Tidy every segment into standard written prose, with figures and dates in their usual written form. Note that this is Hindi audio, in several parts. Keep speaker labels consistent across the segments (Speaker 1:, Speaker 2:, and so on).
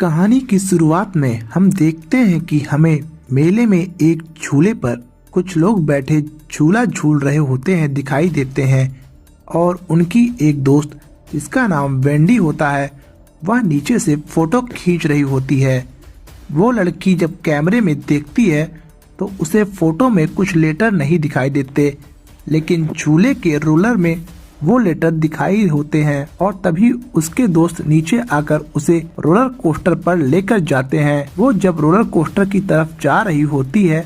Speaker 1: कहानी की शुरुआत में हम देखते हैं कि हमें मेले में एक झूले पर कुछ लोग बैठे झूला झूल रहे होते हैं दिखाई देते हैं और उनकी एक दोस्त जिसका नाम वेंडी होता है वह नीचे से फोटो खींच रही होती है। वो लड़की जब कैमरे में देखती है तो उसे फोटो में कुछ लेटर नहीं दिखाई देते, लेकिन झूले के रोलर में वो लेटर दिखाई होते हैं और तभी उसके दोस्त नीचे आकर उसे रोलर कोस्टर पर लेकर जाते हैं। वो जब रोलर कोस्टर की तरफ जा रही होती है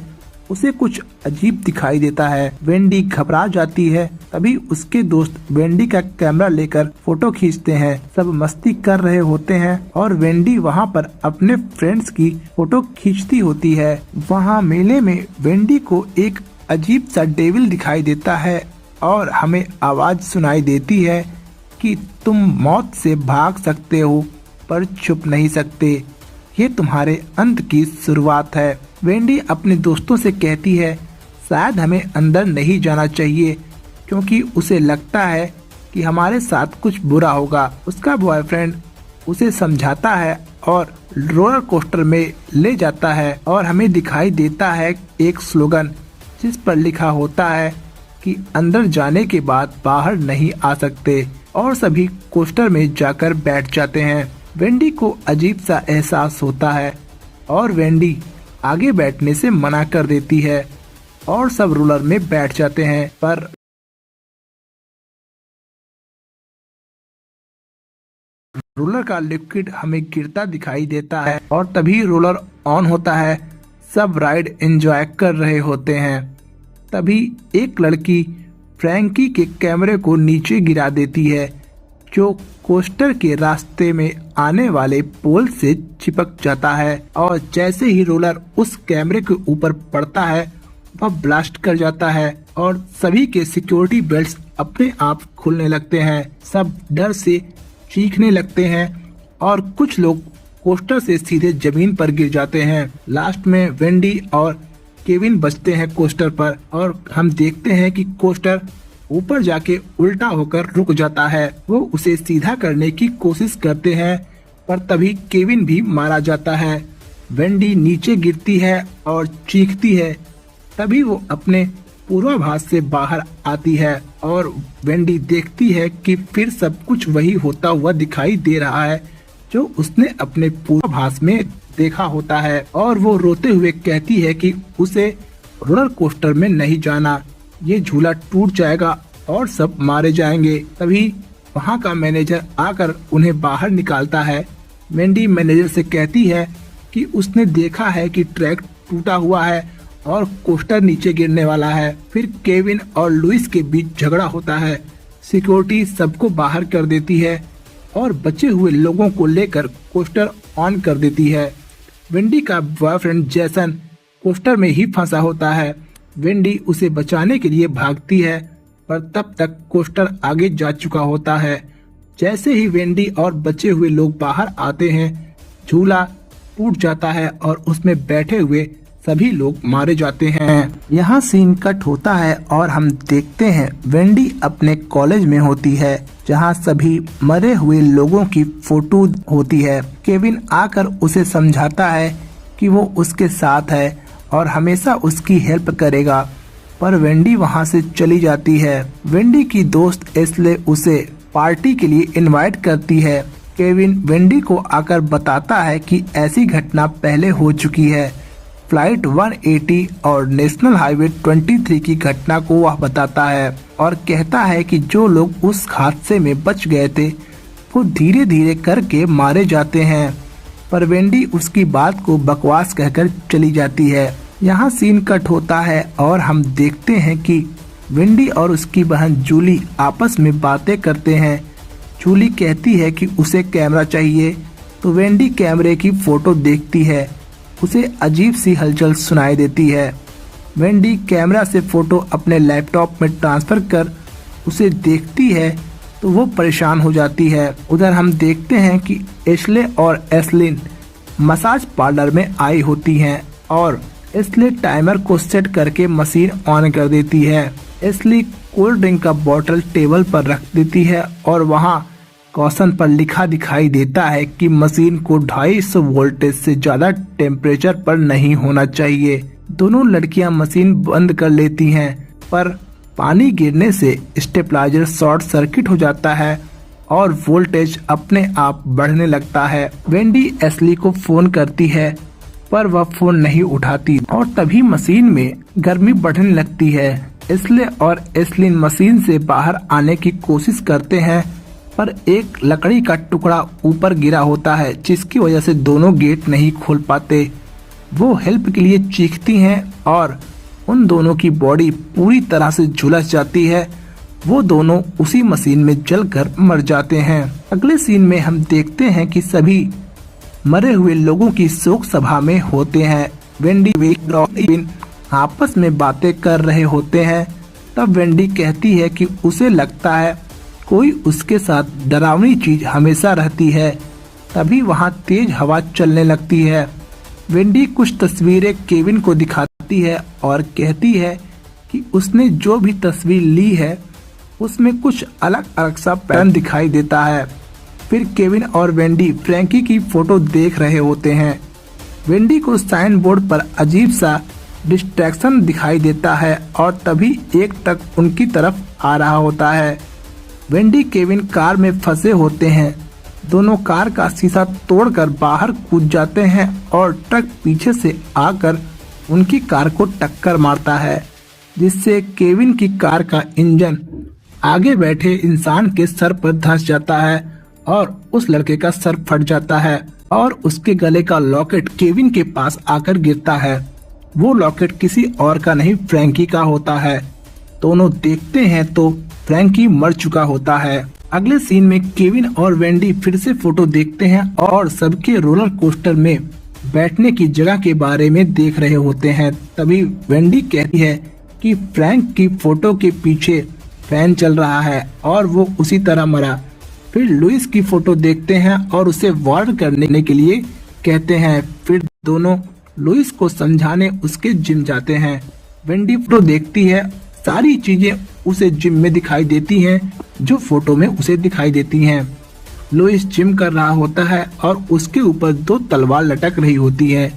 Speaker 1: उसे कुछ अजीब दिखाई देता है। वेंडी घबरा जाती है। तभी उसके दोस्त वेंडी का कैमरा लेकर फोटो खींचते हैं। सब मस्ती कर रहे होते हैं और वेंडी वहां पर अपने फ्रेंड्स की फोटो खींचती होती है। वहां मेले में वेंडी को एक अजीब सा डेविल दिखाई देता है और हमें आवाज सुनाई देती है कि तुम मौत से भाग सकते हो पर छुप नहीं सकते, ये तुम्हारे अंत की शुरुआत है। वेंडी अपने दोस्तों से कहती है शायद हमें अंदर नहीं जाना चाहिए क्योंकि उसे लगता है कि हमारे साथ कुछ बुरा होगा। उसका बॉयफ्रेंड उसे समझाता है और रोलर कोस्टर में ले जाता है और हमें दिखाई देता है एक स्लोगन जिस पर लिखा होता है कि अंदर जाने के बाद बाहर नहीं आ सकते, और सभी कोस्टर में जाकर बैठ जाते हैं। वेंडी को अजीब सा एहसास होता है और वेंडी आगे बैठने से मना कर देती है और सब रोलर में बैठ जाते हैं, पर रोलर का लिक्विड हमें गिरता दिखाई देता है और तभी रोलर ऑन होता है। सब राइड एंजॉय कर रहे होते हैं। तभी एक लड़की फ्रैंकी के कैमरे को नीचे गिरा देती है जो कोस्टर के रास्ते में आने वाले पोल से चिपक जाता है और जैसे ही रोलर उस कैमरे के ऊपर पड़ता है वह ब्लास्ट कर जाता है और सभी के सिक्योरिटी बेल्ट्स अपने आप खुलने लगते हैं। सब डर से चीखने लगते हैं और कुछ लोग कोस्टर से सीधे जमीन पर गिर जाते हैं। लास्ट में वेंडी और केविन बचते हैं कोस्टर पर और हम देखते हैं कि कोस्टर ऊपर जाके उल्टा होकर रुक जाता है। वो उसे सीधा करने की कोशिश करते हैं पर तभी केविन भी मारा जाता है। वेंडी नीचे गिरती है और चीखती है। तभी वो अपने पूर्वाभास से बाहर आती है और वेंडी देखती है कि फिर सब कुछ वही होता हुआ दिखाई दे रहा है जो उसने अपने पूर्वाभास में देखा होता है और वो रोते हुए कहती है कि उसे रोलर कोस्टर में नहीं जाना, ये झूला टूट जाएगा और सब मारे जाएंगे। तभी वहाँ का मैनेजर आकर उन्हें बाहर निकालता है। वेंडी मैनेजर से कहती है कि उसने देखा है कि ट्रैक टूटा हुआ है और कोस्टर नीचे गिरने वाला है। फिर केविन और लुइस के बीच झगड़ा होता है। सिक्योरिटी सबको बाहर कर देती है और बचे हुए लोगों को लेकर कोस्टर ऑन कर देती है। वेंडी का बॉयफ्रेंड जैसन कोस्टर में ही फंसा होता है। वेंडी उसे बचाने के लिए भागती है पर तब तक कोस्टर आगे जा चुका होता है। जैसे ही वेंडी और बचे हुए लोग बाहर आते हैं झूला टूट जाता है और उसमें बैठे हुए सभी लोग मारे जाते हैं। यहाँ सीन कट होता है और हम देखते हैं वेंडी अपने कॉलेज में होती है जहाँ सभी मरे हुए लोगों की फोटो होती है। केविन आकर उसे समझाता है कि वो उसके साथ है और हमेशा उसकी हेल्प करेगा, पर वेंडी वहाँ से चली जाती है। वेंडी की दोस्त एस्ले उसे पार्टी के लिए इनवाइट करती है। केविन वेंडी को आकर बताता है कि ऐसी घटना पहले हो चुकी है। फ्लाइट 180 और नेशनल हाईवे 23 की घटना को वह बताता है और कहता है कि जो लोग उस हादसे में बच गए थे वो धीरे धीरे करके मारे जाते हैं, पर वेंडी उसकी बात को बकवास कहकर चली जाती है। यहाँ सीन कट होता है और हम देखते हैं कि वेंडी और उसकी बहन जूली आपस में बातें करते हैं। जूली कहती है कि उसे कैमरा चाहिए तो वेंडी कैमरे की फोटो देखती है। उसे अजीब सी हलचल सुनाई देती है। वेंडी कैमरा से फोटो अपने लैपटॉप में ट्रांसफर कर उसे देखती है तो वो परेशान हो जाती है। उधर हम देखते हैं कि एश्ले और एस्लिन मसाज पार्लर में आई होती हैं और एस्ले टाइमर को सेट करके मशीन ऑन कर देती है। एस्ली कोल्ड ड्रिंक का बोतल टेबल पर रख देती है और वहाँ कॉशन पर लिखा दिखाई देता है कि मशीन को 250 वोल्टेज से ज्यादा टेम्परेचर पर नहीं होना चाहिए। दोनों लड़कियां मशीन बंद कर लेती हैं, पर पानी गिरने से स्टेबलाइजर शॉर्ट सर्किट हो जाता है और वोल्टेज अपने आप बढ़ने लगता है। वेंडी एशली को फोन करती है, पर वह फोन नहीं उठाती और तभी मशीन में गर्मी बढ़ने लगती है। एशले और एशलिन मशीन से बाहर आने की कोशिश करते हैं, पर एक लकड़ी का टुकड़ा ऊपर गिरा होता है, जिसकी वजह से दोनों गेट नहीं खोल पाते। वो हेल्प के लिए चीखती हैं और उन दोनों की बॉडी पूरी तरह से झुलस जाती है। वो दोनों उसी मशीन में जलकर मर जाते हैं। अगले सीन में हम देखते हैं कि सभी मरे हुए लोगों की शोक सभा में होते हैं। वेंडी और केविन आपस में बातें कर रहे होते हैं। तब वेंडी कहती है कि उसे लगता है कोई उसके साथ डरावनी चीज हमेशा रहती है। तभी वहाँ तेज हवा चलने लगती है। वेंडी कुछ तस्वीरें केविन को दिखाती है और कहती है कि उसने जो भी तस्वीर ली है उसमें कुछ अलग अलग सा पैटर्न दिखाई देता है। फिर केविन और वेंडी फ्रैंकी की फोटो देख रहे होते हैं। वेंडी को साइन बोर्ड पर अजीब सा डिस्ट्रैक्शन दिखाई देता है और तभी एक ट्रक उनकी तरफ आ रहा होता है। वेंडी केविन कार में फंसे होते हैं। दोनों कार का शीशा तोड़कर बाहर कूद जाते हैं और ट्रक पीछे से आकर उनकी कार को टक्कर मारता है, जिससे केविन की कार का इंजन आगे बैठे इंसान के सर पर धंस जाता है और उस लड़के का सर फट जाता है और उसके गले का लॉकेट केविन के पास आकर गिरता है। वो लॉकेट किसी और का नहीं, फ्रैंकी का होता है। दोनों देखते हैं तो फ्रैंकी मर चुका होता है। अगले सीन में केविन और वेंडी फिर से फोटो देखते हैं और सबके रोलर कोस्टर में बैठने की जगह के बारे में देख रहे होते हैं। तभी वेंडी कहती है कि फ्रैंक की फोटो के पीछे फैन चल रहा है और वो उसी तरह मरा। फिर लुइस की फोटो देखते हैं और उसे वार्न करने के लिए कहते हैं। फिर दोनों लुइस को समझाने उसके जिम जाते हैं। वेंडी फोटो देखती है, सारी चीजें उसे जिम में दिखाई देती हैं जो फोटो में उसे दिखाई देती हैं। लुइस जिम कर रहा होता है और उसके ऊपर 2 तलवार लटक रही होती है।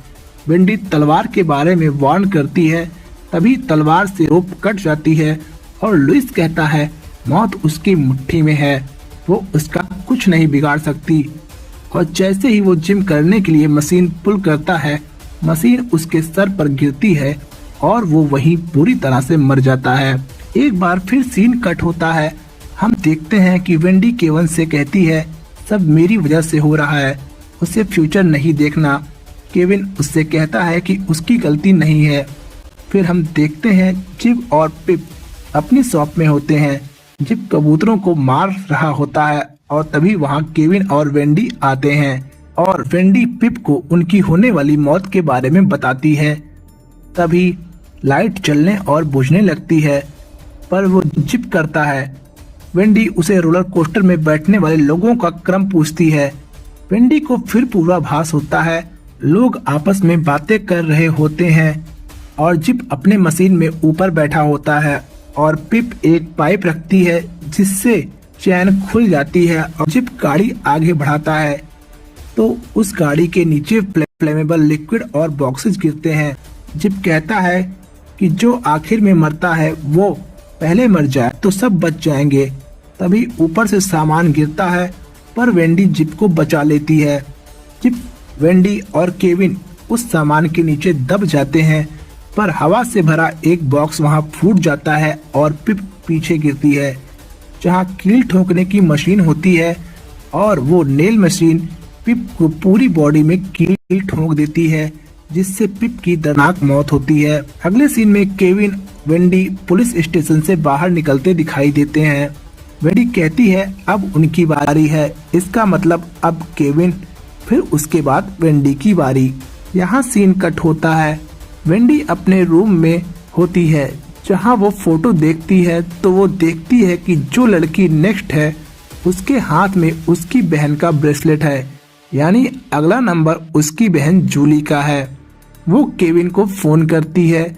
Speaker 1: वेंडी तलवार के बारे में वार्न करती है, तभी तलवार से रोप कट जाती है और लुइस कहता है मौत उसकी मुट्ठी में है, वो उसका कुछ नहीं बिगाड़ सकती। और जैसे ही वो जिम करने के लिए मशीन पुल करता है, मशीन उसके सर पर गिरती है और वो वहीं पूरी तरह से मर जाता है। एक बार फिर सीन कट होता है। हम देखते हैं कि वेंडी केविन से कहती है सब मेरी वजह से हो रहा है, उसे फ्यूचर नहीं देखना। केविन उससे कहता है कि उसकी गलती नहीं है। फिर हम देखते हैं जिम और पिप अपनी शॉप में होते हैं। जिम कबूतरों को मार रहा होता है और तभी वहाँ केविन और वेंडी आते हैं और वेंडी पिप को उनकी होने वाली मौत के बारे में बताती है। तभी लाइट जलने और बुझने लगती है, पर वो जिप करता है। वेंडी उसे रोलर कोस्टर में बैठने वाले लोगों का क्रम पूछती है। वेंडी को फिर पूर्वाभास होता है, लोग आपस में बातें कर रहे होते हैं और जिप अपने मशीन में ऊपर बैठा होता है और पिप एक पाइप रखती है जिससे चैन खुल जाती है और जिप गाड़ी आगे बढ़ाता है तो उस गाड़ी के नीचे फ्लेमेबल लिक्विड और बॉक्सेस गिरते हैं। जिप कहता है कि जो आखिर में मरता है वो पहले मर जाए तो सब बच जाएंगे। तभी ऊपर से सामान गिरता है, पर वेंडी जिप को बचा लेती है। जिप, वेंडी और केविन उस सामान के नीचे दब जाते हैं, पर हवा से भरा एक बॉक्स वहां फूट जाता है और पिप पीछे गिरती है जहां कील ठोकने की मशीन होती है और वो नेल मशीन पिप को पूरी बॉडी में कील ठोक देती है, जिससे पिप की दर्दनाक मौत होती है। अगले सीन में केविन वेंडी पुलिस स्टेशन से बाहर निकलते दिखाई देते हैं। वेंडी कहती है अब उनकी बारी है, इसका मतलब अब केविन, फिर उसके बाद वेंडी की बारी। यहाँ सीन कट होता है। वेंडी अपने रूम में होती है जहाँ वो फोटो देखती है तो वो देखती है कि जो लड़की नेक्स्ट है उसके हाथ में उसकी बहन का ब्रेसलेट है, यानी अगला नंबर उसकी बहन जूली का है। वो केविन को फोन करती है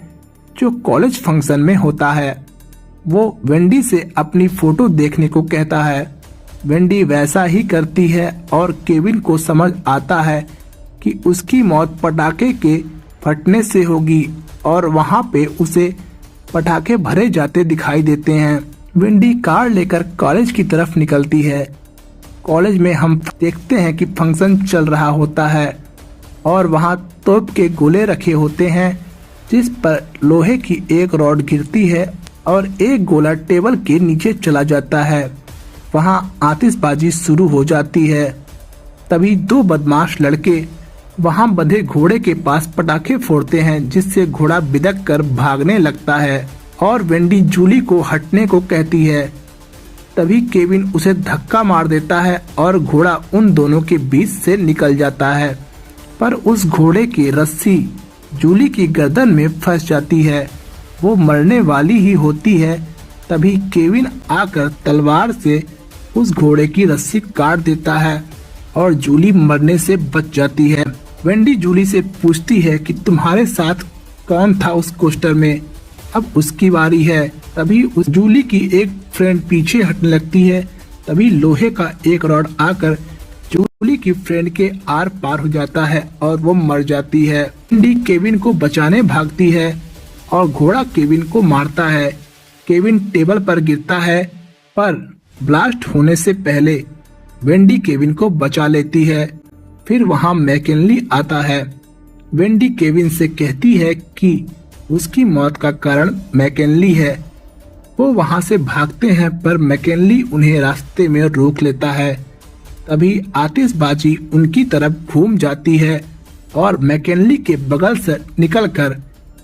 Speaker 1: जो कॉलेज फंक्शन में होता है। वो वेंडी से अपनी फोटो देखने को कहता है। वेंडी वैसा ही करती है और केविन को समझ आता है कि उसकी मौत पटाखे के फटने से होगी और वहाँ पे उसे पटाखे भरे जाते दिखाई देते हैं। वेंडी कार लेकर कॉलेज की तरफ निकलती है। कॉलेज में हम देखते हैं कि फंक्शन चल रहा होता है और वहाँ तोप के गोले रखे होते हैं, जिस पर लोहे की एक रॉड गिरती है और एक गोला टेबल के नीचे चला जाता है। वहाँ आतिशबाजी शुरू हो जाती है। तभी दो बदमाश लड़के वहाँ बंधे घोड़े के पास पटाखे फोड़ते हैं, जिससे घोड़ा बिदक कर भागने लगता है और वेंडी जूली को हटने को कहती है। तभी केविन उसे धक्का मार देता है और घोड़ा उन दोनों के बीच से निकल जाता है, पर उस घोड़े की रस्सी जूली की गर्दन में फंस जाती है। वो मरने वाली ही होती है। तभी केविन आकर तलवार से उस घोड़े की रस्सी काट देता है और जूली मरने से बच जाती है। वेंडी जूली से पूछती है कि तुम्हारे साथ कौन था उस कोस्टर में। अब उसकी बारी है। तभी उस जूली की एक फ्रेंड पीछे हटने लगती है। तभी लोहे का एक रॉड आकर जूली की फ्रेंड के आर पार हो जाता है और वो मर जाती है। वेंडी केविन को बचाने भागती है और घोड़ा केविन को मारता है। केविन टेबल पर गिरता है, पर ब्लास्ट होने से पहले वेंडी केविन को बचा लेती है। फिर वहाँ मैकिनली आता है। वेंडी केविन से कहती है कि उसकी मौत का कारण मैकिनली है। वो वहाँ से भागते हैं, पर मैकिनली उन्हें रास्ते में रोक लेता है। तभी आतिशबाजी उनकी तरफ घूम जाती है और मैकिनली के बगल से निकलकर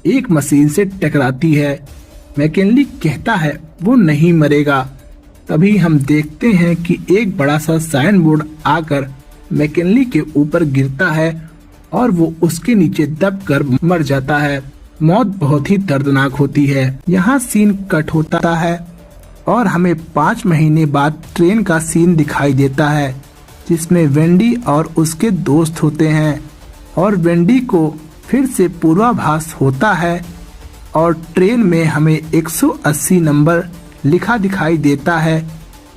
Speaker 1: एक मशीन से टकराती है। मैकिनली कहता है वो नहीं मरेगा। तभी हम देखते हैं कि एक बड़ा सा साइन बोर्ड आकर मैकिनली के ऊपर गिरता है और वो उसके नीचे दबकर मर जाता है। मौत बहुत ही दर्दनाक होती है। यहाँ सीन कट होता है और हमें 5 महीने बाद ट्रेन का सीन दिखाई देता है, जिसमें वेंडी और उसके दोस्त होते हैं और वेंडी को फिर से पूर्वाभास होता है और ट्रेन में हमें 180 नंबर लिखा दिखाई देता है,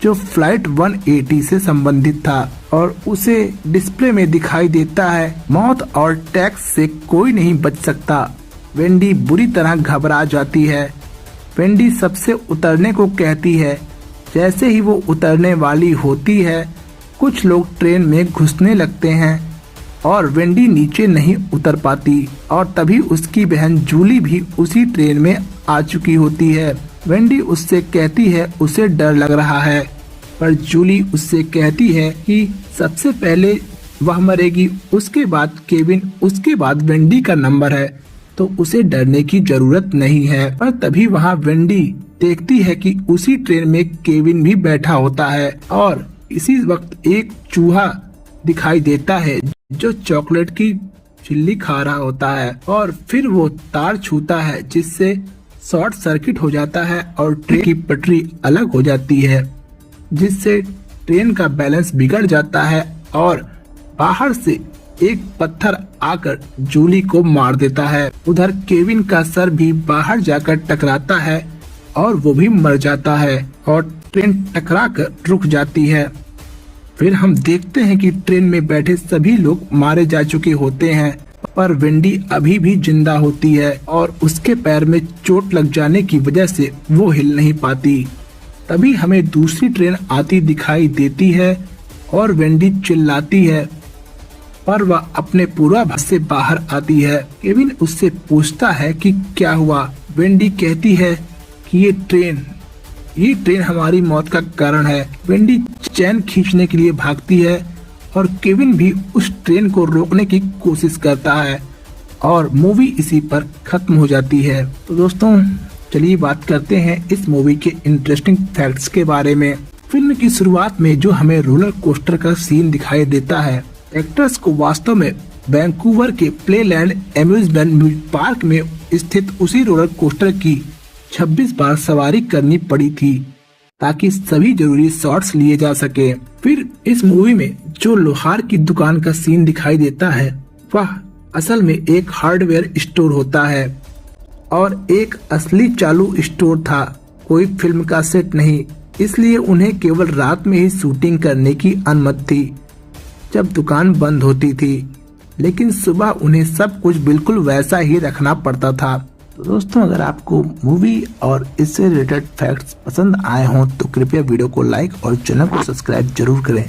Speaker 1: जो फ्लाइट 180 से संबंधित था और उसे डिस्प्ले में दिखाई देता है मौत और टैक्स से कोई नहीं बच सकता। वेंडी बुरी तरह घबरा जाती है। वेंडी सबसे उतरने को कहती है। जैसे ही वो उतरने वाली होती है, कुछ लोग ट्रेन में घुसने लगते हैं और वेंडी नीचे नहीं उतर पाती और तभी उसकी बहन जूली भी उसी ट्रेन में आ चुकी होती है। वेंडी उससे कहती है उसे डर लग रहा है, पर जूली उससे कहती है कि सबसे पहले वह मरेगी, उसके बाद केविन, उसके बाद वेंडी का नंबर है, तो उसे डरने की जरूरत नहीं है। पर तभी वहाँ वेंडी देखती है कि उसी ट्रेन में केविन भी बैठा होता है और इसी वक्त एक चूहा दिखाई देता है जो चॉकलेट की चिल्ली खा रहा होता है और फिर वो तार छूता है, जिससे शॉर्ट सर्किट हो जाता है और ट्रेन की पटरी अलग हो जाती है, जिससे ट्रेन का बैलेंस बिगड़ जाता है और बाहर से एक पत्थर आकर जूली को मार देता है। उधर केविन का सर भी बाहर जाकर टकराता है और वो भी मर जाता है और ट्रेन टकरा कर रुक जाती है। फिर हम देखते हैं कि ट्रेन में बैठे सभी लोग मारे जा चुके होते हैं, पर वेंडी अभी भी जिंदा होती है और उसके पैर में चोट लग जाने की वजह से वो हिल नहीं पाती। तभी हमें दूसरी ट्रेन आती दिखाई देती है और वेंडी चिल्लाती है, पर वह अपने पूर्वाभास से बाहर आती है। केविन उससे पूछता है कि क्या हुआ। वेंडी कहती है कि ये ट्रेन हमारी मौत का कारण है। वेंडी चैन खींचने के लिए भागती है और केविन भी उस ट्रेन को रोकने की कोशिश करता है और मूवी इसी पर खत्म हो जाती है। तो दोस्तों चलिए बात करते हैं इस मूवी के इंटरेस्टिंग फैक्ट्स के बारे में। फिल्म की शुरुआत में जो हमें रोलर कोस्टर का सीन दिखाई देता है, एक्टर्स को वास्तव में वैंकूवर के प्लेलैंड एम्यूजमेंट पार्क में स्थित उसी रोलर कोस्टर की 26 बार सवारी करनी पड़ी थी ताकि सभी जरूरी शॉट्स लिए जा सके। फिर इस मूवी में जो लोहार की दुकान का सीन दिखाई देता है, वह असल में एक हार्डवेयर स्टोर होता है और एक असली चालू स्टोर था, कोई फिल्म का सेट नहीं। इसलिए उन्हें केवल रात में ही शूटिंग करने की अनुमति थी जब दुकान बंद होती थी, लेकिन सुबह उन्हें सब कुछ बिल्कुल वैसा ही रखना पड़ता था। तो दोस्तों, अगर आपको मूवी और इससे रिलेटेड फैक्ट्स पसंद आए हों तो कृपया वीडियो को लाइक और चैनल को सब्सक्राइब जरूर करें।